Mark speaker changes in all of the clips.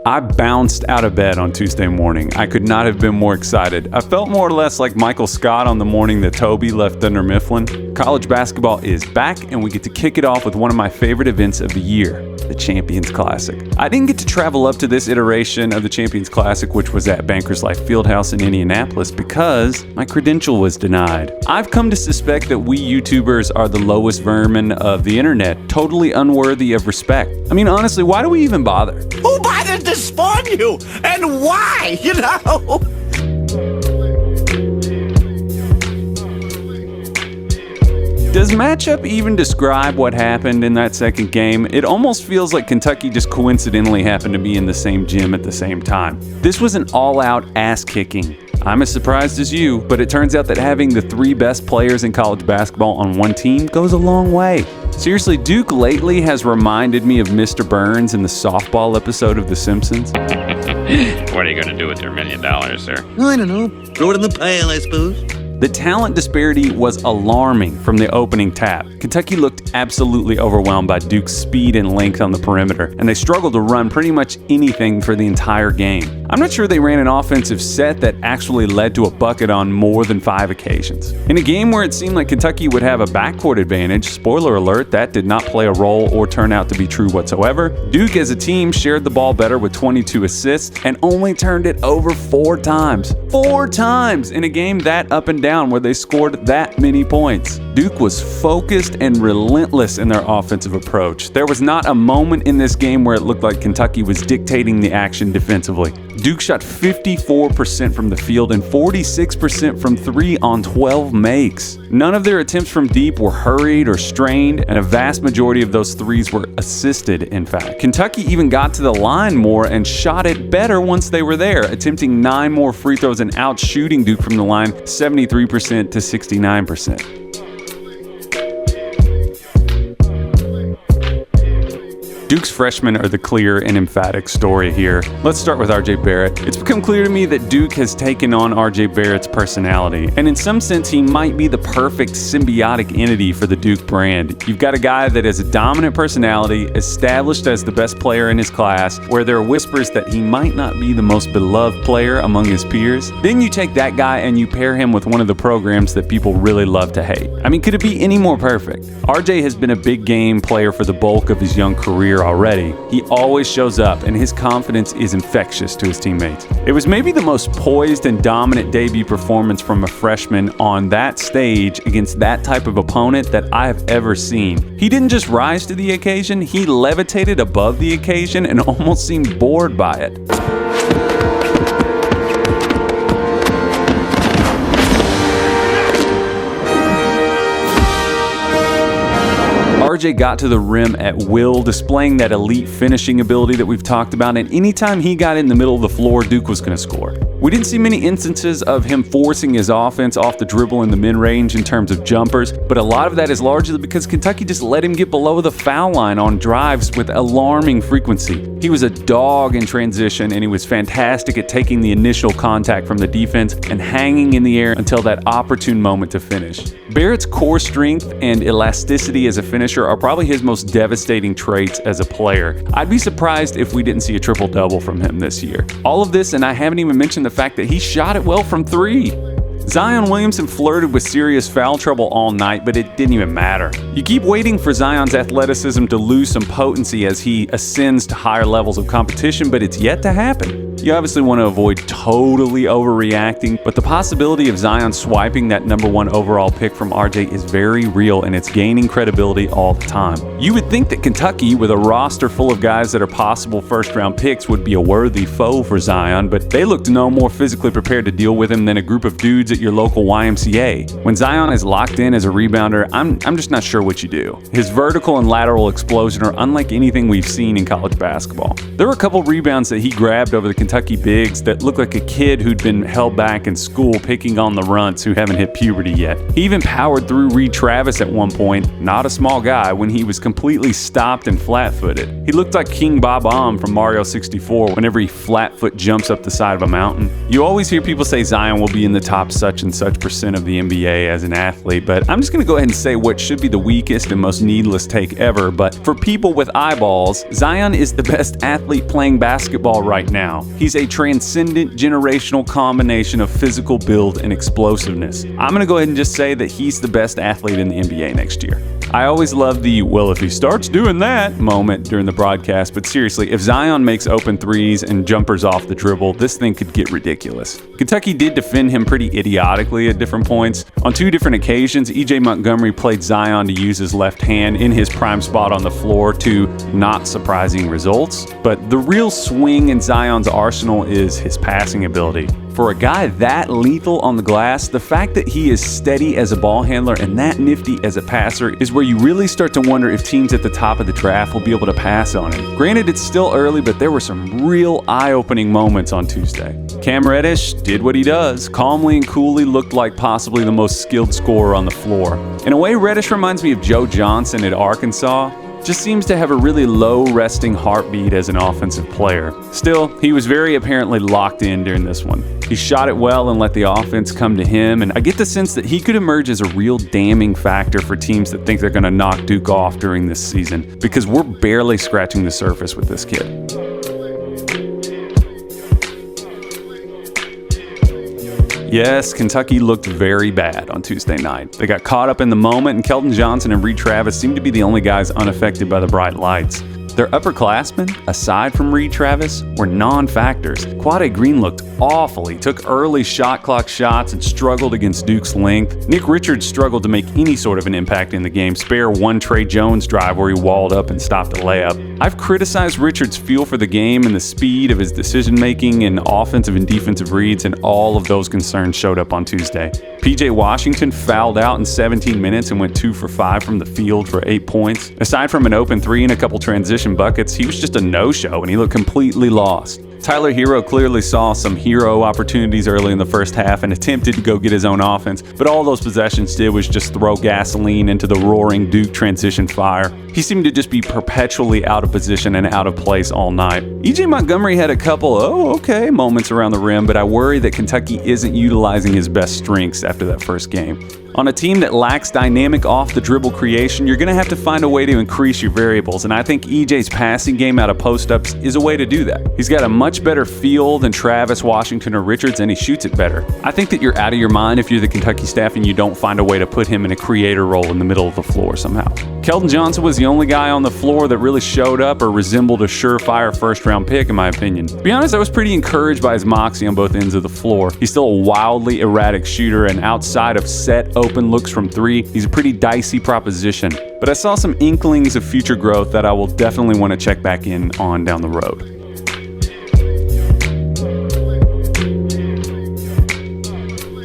Speaker 1: I bounced out of bed on Tuesday morning. I could not have been more excited. I felt more or less like Michael Scott on the morning that Toby left Dunder Mifflin. College basketball is back, and we get to kick it off with one of my favorite events of the year, the Champions Classic. I didn't get to travel up to this iteration of the Champions Classic, which was at Bankers Life Fieldhouse in Indianapolis, because my credential was denied. I've come to suspect that we YouTubers are the lowest vermin of the internet, totally unworthy of respect. I mean, honestly, why do we even bother?
Speaker 2: Who bothered to spawn you? And why, you know?
Speaker 1: Does matchup even describe what happened in that second game? It almost feels like Kentucky just coincidentally happened to be in the same gym at the same time. This was an all-out ass-kicking. I'm as surprised as you, but it turns out that having the three best players in college basketball on one team goes a long way. Seriously, Duke lately has reminded me of Mr. Burns in the softball episode of The Simpsons.
Speaker 3: What are you going to do with your $1 million, sir?
Speaker 2: I don't know. Throw it in the pail, I suppose.
Speaker 1: The talent disparity was alarming from the opening tap. Kentucky looked absolutely overwhelmed by Duke's speed and length on the perimeter, and they struggled to run pretty much anything for the entire game. I'm not sure they ran an offensive set that actually led to a bucket on more than 5 occasions. In a game where it seemed like Kentucky would have a backcourt advantage, spoiler alert, that did not play a role or turn out to be true whatsoever. Duke as a team shared the ball better with 22 assists and only turned it over 4 times. 4 times in a game that up and down where they scored that many points. Duke was focused and relentless in their offensive approach. There was not a moment in this game where it looked like Kentucky was dictating the action defensively. Duke shot 54% from the field and 46% from 3 on 12 makes. None of their attempts from deep were hurried or strained, and a vast majority of those threes were assisted, in fact. Kentucky even got to the line more and shot it better once they were there, attempting 9 more free throws and out-shooting Duke from the line 73% to 69%. Duke's freshmen are the clear and emphatic story here. Let's start with RJ Barrett. It's become clear to me that Duke has taken on RJ Barrett's personality, and in some sense he might be the perfect symbiotic entity for the Duke brand. You've got a guy that has a dominant personality, established as the best player in his class, where there are whispers that he might not be the most beloved player among his peers. Then you take that guy and you pair him with one of the programs that people really love to hate. I mean, could it be any more perfect? RJ has been a big game player for the bulk of his young career already. He always shows up, and his confidence is infectious to his teammates. It was maybe the most poised and dominant debut performance from a freshman on that stage against that type of opponent that I have ever seen. He didn't just rise to the occasion, he levitated above the occasion and almost seemed bored by it. RJ got to the rim at will, displaying that elite finishing ability that we've talked about, and anytime he got in the middle of the floor, Duke was going to score. We didn't see many instances of him forcing his offense off the dribble in the mid-range in terms of jumpers, but a lot of that is largely because Kentucky just let him get below the foul line on drives with alarming frequency. He was a dog in transition, and he was fantastic at taking the initial contact from the defense and hanging in the air until that opportune moment to finish. Barrett's core strength and elasticity as a finisher are probably his most devastating traits as a player. I'd be surprised if we didn't see a triple-double from him this year. All of this, and I haven't even mentioned the fact that he shot it well from 3. Zion Williamson flirted with serious foul trouble all night, but it didn't even matter. You keep waiting for Zion's athleticism to lose some potency as he ascends to higher levels of competition, but it's yet to happen. You obviously want to avoid totally overreacting, but the possibility of Zion swiping that #1 overall pick from RJ is very real, and it's gaining credibility all the time. You would think that Kentucky, with a roster full of guys that are possible first-round picks, would be a worthy foe for Zion, but they looked no more physically prepared to deal with him than a group of dudes at your local YMCA. When Zion is locked in as a rebounder, I'm just not sure what you do. His vertical and lateral explosion are unlike anything we've seen in college basketball. There were a couple rebounds that he grabbed over the Kentucky Kentucky bigs that look like a kid who'd been held back in school picking on the runts who haven't hit puberty yet. He even powered through Reed Travis at one point, not a small guy, when he was completely stopped and flat-footed. He looked like King Bob-omb from Mario 64 whenever he flat-foot jumps up the side of a mountain. You always hear people say Zion will be in the top such and such % of the NBA as an athlete, but I'm just going to go ahead and say what should be the weakest and most needless take ever, but for people with eyeballs, Zion is the best athlete playing basketball right now. He's a transcendent generational combination of physical build and explosiveness. I'm going to go ahead and just say that he's the best athlete in the NBA next year. I always love the, well, if he starts doing that moment during the broadcast, but seriously, if Zion makes open threes and jumpers off the dribble, this thing could get ridiculous. Kentucky did defend him pretty idiotically at different points. On 2 different occasions, E.J. Montgomery played Zion to use his left hand in his prime spot on the floor to not surprising results. But the real swing in Zion's arsenal is his passing ability. For a guy that lethal on the glass, the fact that he is steady as a ball handler and that nifty as a passer is where you really start to wonder if teams at the top of the draft will be able to pass on him. Granted, it's still early, but there were some real eye-opening moments on Tuesday. Cam Reddish did what he does, calmly and coolly looked like possibly the most skilled scorer on the floor. In a way, Reddish reminds me of Joe Johnson at Arkansas. Just seems to have a really low resting heartbeat as an offensive player. Still, he was very apparently locked in during this one. He shot it well and let the offense come to him, and I get the sense that he could emerge as a real damning factor for teams that think they're going to knock Duke off during this season, because we're barely scratching the surface with this kid. Yes, Kentucky looked very bad on Tuesday night. They got caught up in the moment, and Keldon Johnson and Reed Travis seemed to be the only guys unaffected by the bright lights. Their upperclassmen, aside from Reed Travis, were non-factors. Quade Green looked awful. He took early shot clock shots and struggled against Duke's length. Nick Richards struggled to make any sort of an impact in the game, spare one Trey Jones drive where he walled up and stopped a layup. I've criticized Richards' feel for the game and the speed of his decision-making and offensive and defensive reads, and all of those concerns showed up on Tuesday. P.J. Washington fouled out in 17 minutes and went 2 for 5 from the field for 8 points. Aside from an open 3 and a couple transition buckets, he was just a no-show and he looked completely lost. Tyler Hero clearly saw some hero opportunities early in the first half and attempted to go get his own offense, but all those possessions did was just throw gasoline into the roaring Duke transition fire. He seemed to just be perpetually out of position and out of place all night. E.J. Montgomery had a couple moments around the rim, but I worry that Kentucky isn't utilizing his best strengths after that first game. On a team that lacks dynamic off-the-dribble creation, you're going to have to find a way to increase your variables, and I think EJ's passing game out of post-ups is a way to do that. He's got a much better feel than Travis, Washington, or Richards, and he shoots it better. I think that you're out of your mind if you're the Kentucky staff and you don't find a way to put him in a creator role in the middle of the floor somehow. Keldon Johnson was the only guy on the floor that really showed up or resembled a surefire first-round pick, in my opinion. To be honest, I was pretty encouraged by his moxie on both ends of the floor. He's still a wildly erratic shooter, and outside of set open looks from 3, he's a pretty dicey proposition. But I saw some inklings of future growth that I will definitely want to check back in on down the road.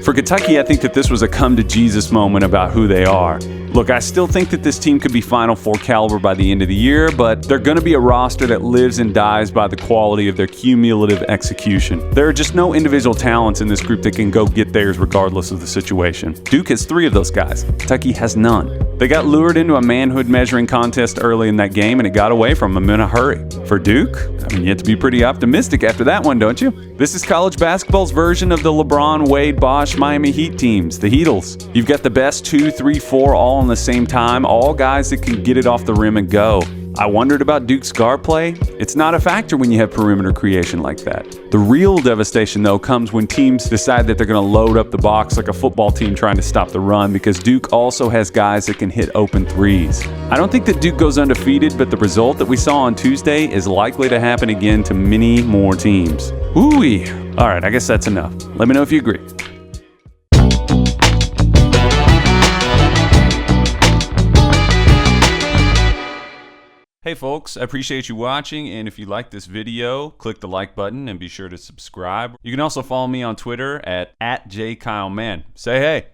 Speaker 1: For Kentucky, I think that this was a come-to-Jesus moment about who they are. Look, I still think that this team could be Final Four caliber by the end of the year, but they're going to be a roster that lives and dies by the quality of their cumulative execution. There are just no individual talents in this group that can go get theirs regardless of the situation. Duke has 3 of those guys. Kentucky has none. They got lured into a manhood measuring contest early in that game, and it got away from them in a hurry. For Duke, you have to be pretty optimistic after that one, don't you? This is college basketball's version of the LeBron, Wade, Bosh, Miami Heat teams, the Heatles. You've got the best 2, 3, 4 all in the same time, all guys that can get it off the rim and go. I wondered about Duke's guard play. It's not a factor when you have perimeter creation like that. The real devastation, though, comes when teams decide that they're going to load up the box like a football team trying to stop the run, because Duke also has guys that can hit open threes. I don't think that Duke goes undefeated, but the result that we saw on Tuesday is likely to happen again to many more teams. Ooh-wee. All right, I guess that's enough. Let me know if you agree. Hey folks, I appreciate you watching, and if you like this video, click the like button and be sure to subscribe. You can also follow me on Twitter at @JKyleMann. Say hey.